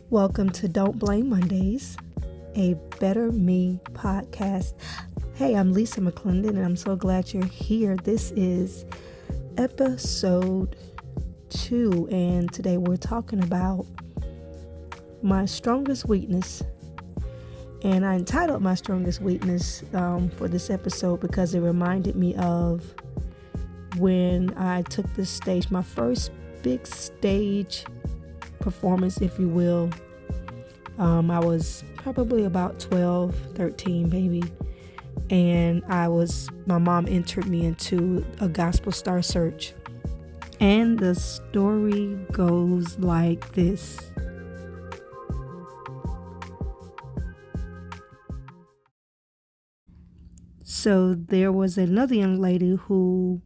Welcome to Don't Blame Mondaze, a Better Me podcast. Hey, I'm Lisa McClendon, and I'm so glad you're here. This is episode 2, and today we're talking about my strongest weakness. And I entitled my strongest weakness for this episode because it reminded me of when I took this stage, my first big stage performance, if you will. I was probably about 12, 13 maybe, and my mom entered me into a gospel star search, and the story goes like this. So there was another young lady who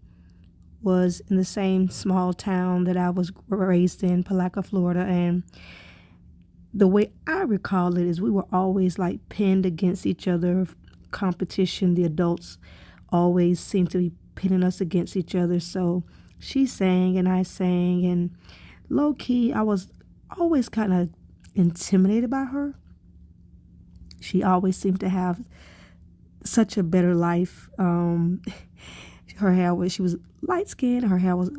was in the same small town that I was raised in, Palaca, Florida, and the way I recall it is we were always like pinned against each other, competition. The adults always seemed to be pinning us against each other. So she sang and I sang, and low key, I was always kind of intimidated by her. She always seemed to have such a better life. She was light skinned, her hair was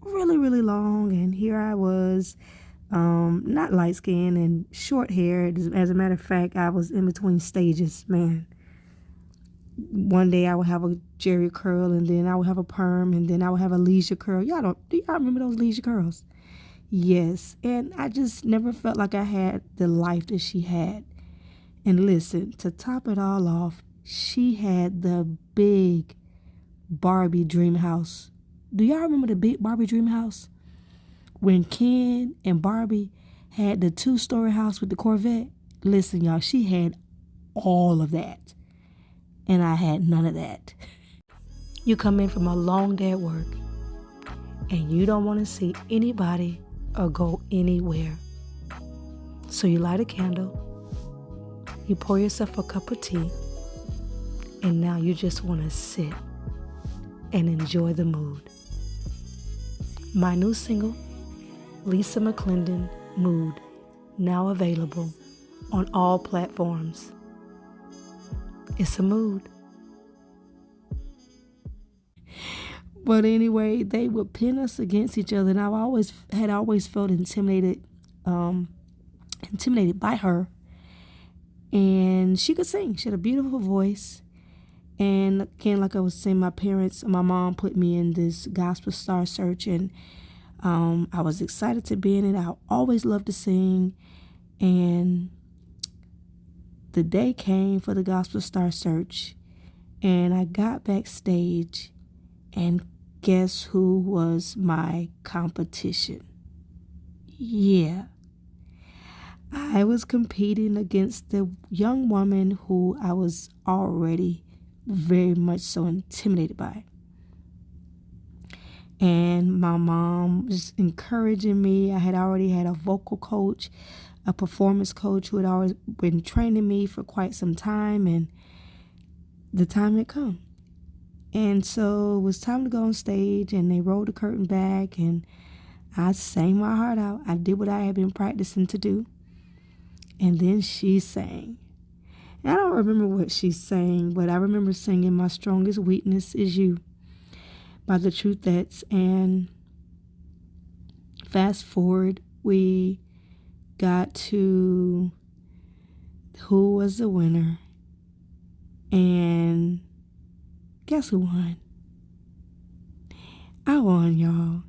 really, really long, and here I was, not light skinned and short hair. As a matter of fact, I was in between stages, man. One day I would have a jerry curl, and then I would have a perm, and then I would have a leisure curl. Do y'all remember those leisure curls? Yes, and I just never felt like I had the life that she had. And listen, to top it all off, she had the big Barbie dream house. Do y'all remember the big Barbie dream house? When Ken and Barbie had the 2-story house with the Corvette? Listen, y'all, she had all of that. And I had none of that. You come in from a long day at work, and you don't want to see anybody or go anywhere. So you light a candle, you pour yourself a cup of tea, and now you just want to sit and enjoy the mood. My new single, Lisa McClendon, Mood, now available on all platforms. It's a mood. But anyway, they would pin us against each other, and I had always felt intimidated by her. And she could sing. She had a beautiful voice. And again, like I was saying, my mom put me in this gospel star search, and I was excited to be in it. I always loved to sing. And the day came for the gospel star search, and I got backstage, and guess who was my competition? Yeah. I was competing against the young woman who I was already very much so intimidated by. And my mom was encouraging me. I had already had a vocal coach, a performance coach who had always been training me for quite some time, and the time had come. And so it was time to go on stage, and they rolled the curtain back, and I sang my heart out. I did what I had been practicing to do. And then she sang. I don't remember what she sang, but I remember singing My Strongest Weakness Is You by the Truthettes. And fast forward, we got to who was the winner. And guess who won? I won, y'all.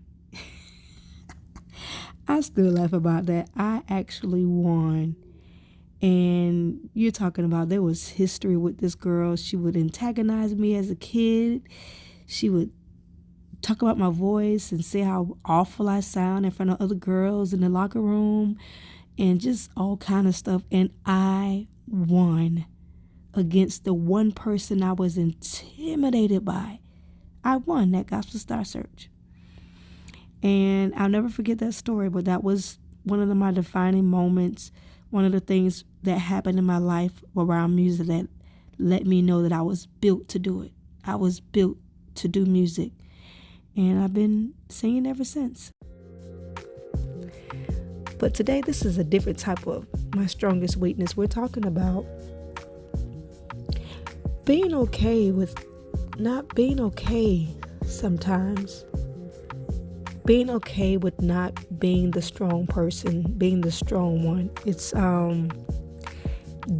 I still laugh about that. I actually won. And you're talking about there was history with this girl. She would antagonize me as a kid. She would talk about my voice and say how awful I sound in front of other girls in the locker room and just all kind of stuff. And I won against the one person I was intimidated by. I won that gospel star search. And I'll never forget that story, but that was one of my defining moments. One of the things that happened in my life around music that let me know that I was built to do it. I was built to do music. And I've been singing ever since. But today, this is a different type of my strongest weakness. We're talking about being okay with not being okay sometimes. Being okay with not being the strong person, being the strong one. It's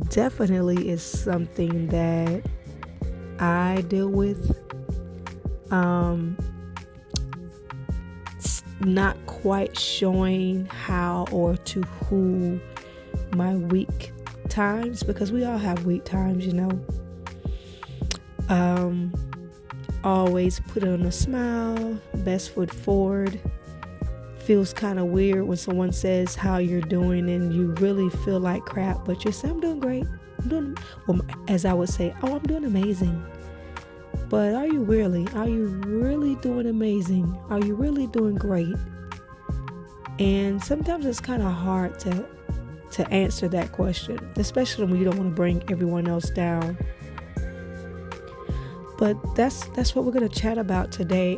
definitely is something that I deal with. Not quite showing how or to who my weak times, because we all have weak times, always put on a smile, best foot forward. Feels kind of weird when someone says how you're doing and you really feel like crap, but you say, I'm doing great. As I would say, I'm doing amazing. But are you really? Are you really doing amazing? Are you really doing great? And sometimes it's kind of hard to answer that question, especially when you don't want to bring everyone else down. But that's what we're going to chat about today.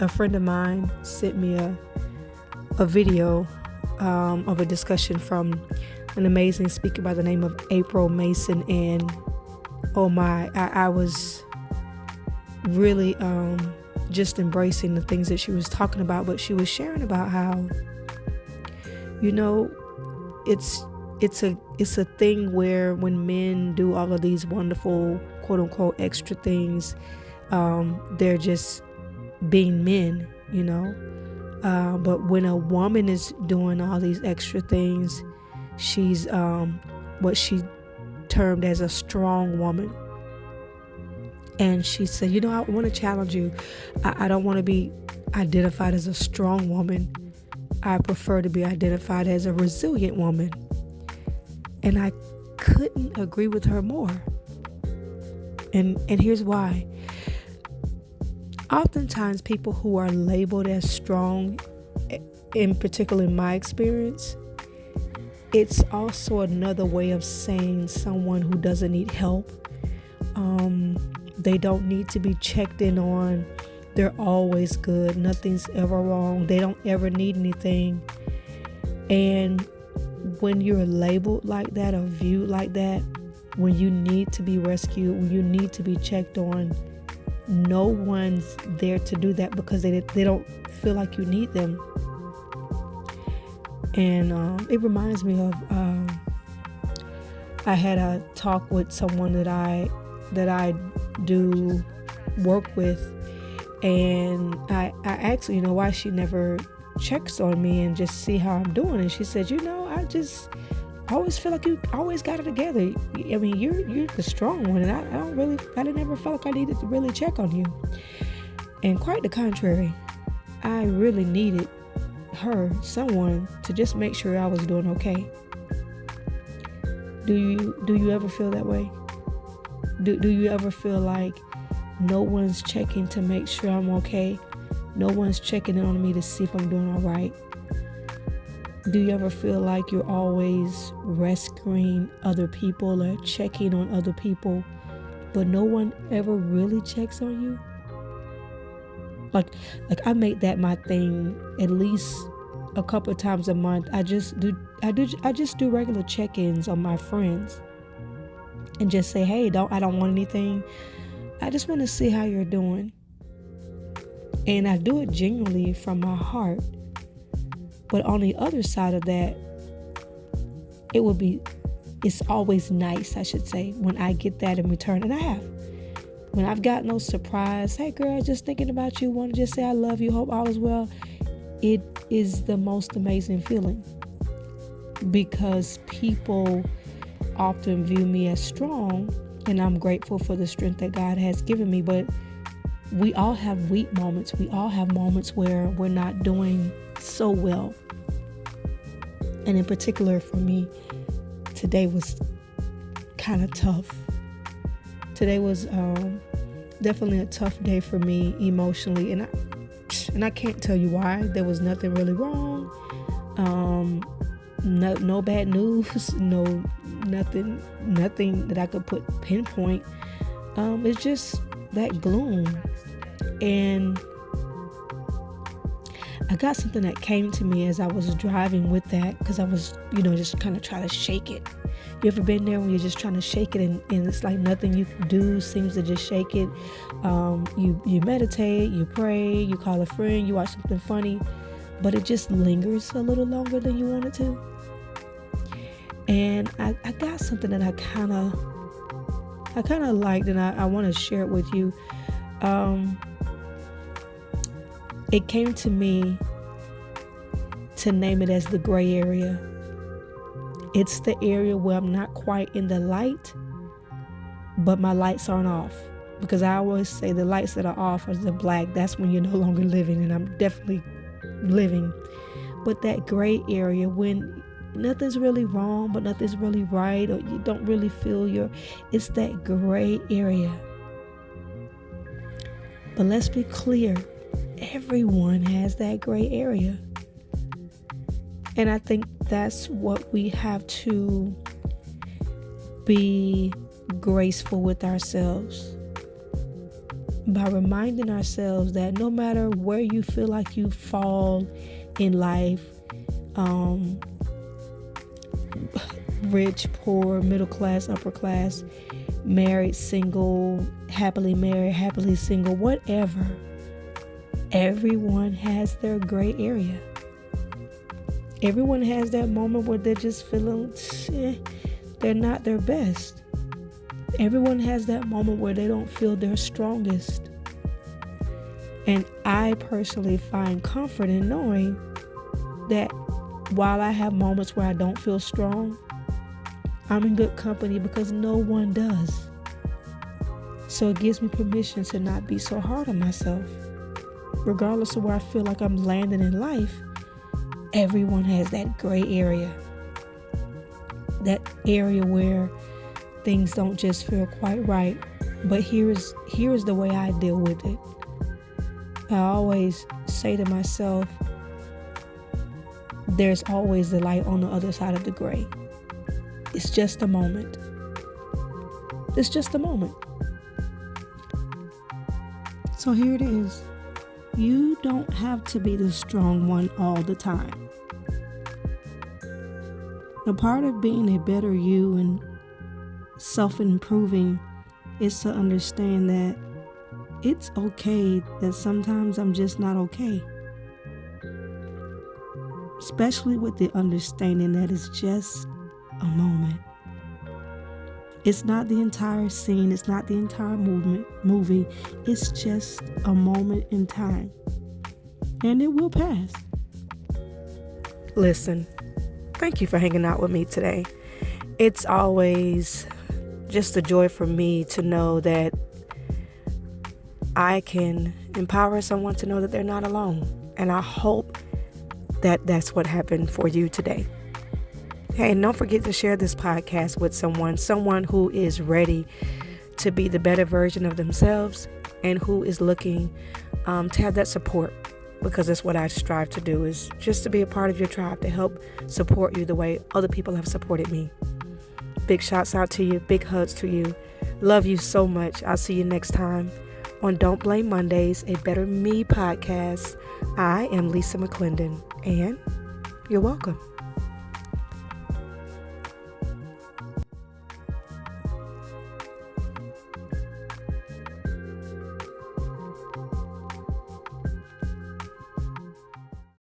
A friend of mine sent me a video of a discussion from an amazing speaker by the name of April Mason, and oh my, I was really just embracing the things that she was talking about. But she was sharing about how, it's a thing where when men do all of these wonderful quote unquote extra things, they're just being men, but when a woman is doing all these extra things, she's what she termed as a strong woman. And she said, I want to challenge you. I don't want to be identified as a strong woman. I prefer to be identified as a resilient woman. And I couldn't agree with her more. And here's why. Oftentimes people who are labeled as strong, in particular in my experience, it's also another way of saying someone who doesn't need help. They don't need to be checked in on. They're always good. Nothing's ever wrong. They don't ever need anything. And when you're labeled like that or viewed like that, when you need to be rescued, when you need to be checked on, no one's there to do that because they don't feel like you need them. And it reminds me of I had a talk with someone that I do work with, and I asked her, why she never checks on me and just see how I'm doing. And she said, I always feel like you always got it together. I mean, you're the strong one, and I never felt like I needed to really check on you. And quite the contrary, I really needed someone to just make sure I was doing okay. Do you ever feel that way? Do you ever feel like no one's checking to make sure I'm okay? No one's checking in on me to see if I'm doing all right? Do you ever feel like you're always rescuing other people or checking on other people, but no one ever really checks on you? Like I make that my thing at least a couple of times a month. I just do regular check-ins on my friends and just say, hey, I don't want anything. I just want to see how you're doing. And I do it genuinely from my heart. But on the other side of that, it's always nice, I should say, when I get that in return. And I have. When I've got no surprise, hey girl, just thinking about you, want to just say I love you, hope all is well. It is the most amazing feeling, because people often view me as strong, and I'm grateful for the strength that God has given me. But we all have weak moments. We all have moments where we're not doing so well. And in particular for me, today was kind of tough. Today was definitely a tough day for me emotionally, and I can't tell you why. There was nothing really wrong. No bad news. Nothing that I could pinpoint. It's just that gloom. And I got something that came to me as I was driving with that, because I was, just kind of trying to shake it. You ever been there when you're just trying to shake it and it's like nothing you can do seems to just shake it? You meditate, you pray, you call a friend, you watch something funny, but it just lingers a little longer than you want it to. And I got something that I kind of liked, and I want to share it with you. It came to me to name it as the gray area. It's the area where I'm not quite in the light, but my lights aren't off. Because I always say the lights that are off are the black. That's when you're no longer living, and I'm definitely living. But that gray area, when nothing's really wrong, but nothing's really right, or you don't really feel it's that gray area. But let's be clear, everyone has that gray area. And I think that's what we have to be graceful with ourselves, by reminding ourselves that no matter where you feel like you fall in life, rich, poor, middle class, upper class, married, single, happily married, happily single, whatever, everyone has their gray area. Everyone has that moment where they're just feeling they're not their best. Everyone has that moment where they don't feel their strongest. And I personally find comfort in knowing that while I have moments where I don't feel strong, I'm in good company, because no one does. So it gives me permission to not be so hard on myself. Regardless of where I feel like I'm landing in life, everyone has that gray area. That area where things don't just feel quite right. But here's the way I deal with it. I always say to myself, there's always the light on the other side of the gray. It's just a moment. It's just a moment. So here it is. You don't have to be the strong one all the time. A part of being a better you and self-improving is to understand that it's okay that sometimes I'm just not okay. Especially with the understanding that it's just a moment. It's not the entire scene. It's not the entire movie. It's just a moment in time. And it will pass. Listen, thank you for hanging out with me today. It's always just a joy for me to know that I can empower someone to know that they're not alone. And I hope that that's what happened for you today. Hey, and don't forget to share this podcast with someone who is ready to be the better version of themselves and who is looking to have that support, because that's what I strive to do, is just to be a part of your tribe, to help support you the way other people have supported me. Big shouts out to you. Big hugs to you. Love you so much. I'll see you next time on Don't Blame Mondaze, a Better Me podcast. I am Lisa McClendon, and you're welcome.